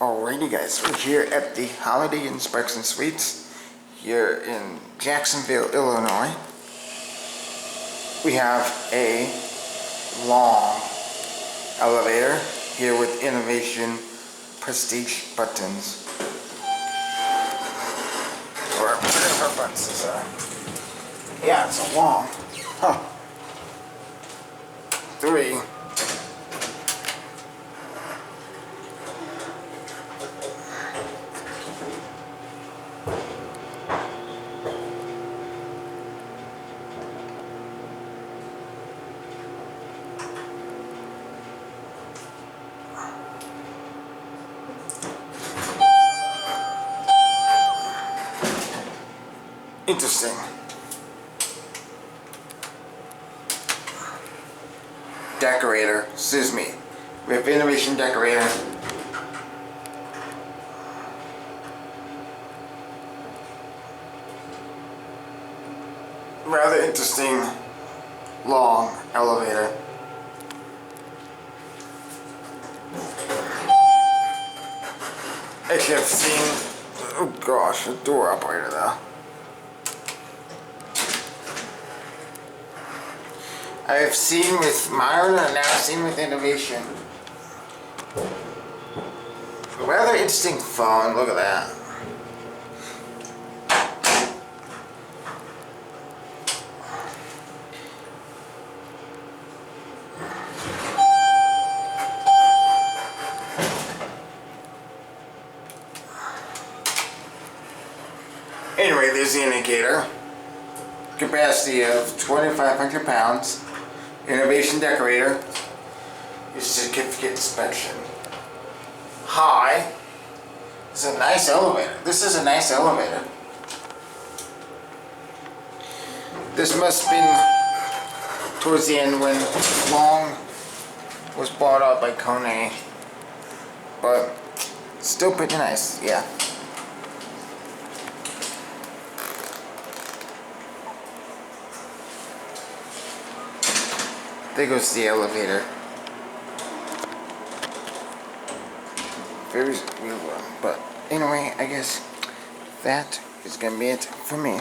Alrighty guys, we're here at the Holiday Inn Sparks and Suites here in Jacksonville, Illinois. We have a long elevator here with Innovation Prestige buttons. Or whatever buttons these are. Yeah, it's a long. Huh. 3. Interesting. Decorator, excuse me. We have Innovation Decorator. Rather interesting, long elevator. Actually, I've seen, oh gosh, a door operator though. I've seen with Myron and now I've seen with Innovation. A rather interesting phone, look at that. Anyway, there's the indicator. Capacity of 2,500 pounds. Innovation Decorator. Your certificate inspection. High. It's a nice elevator. This is a nice elevator. This must have been towards the end when Long was bought out by Kone. But still pretty nice, yeah. There goes the elevator. Very weird one. But anyway, I guess that is gonna be it for me.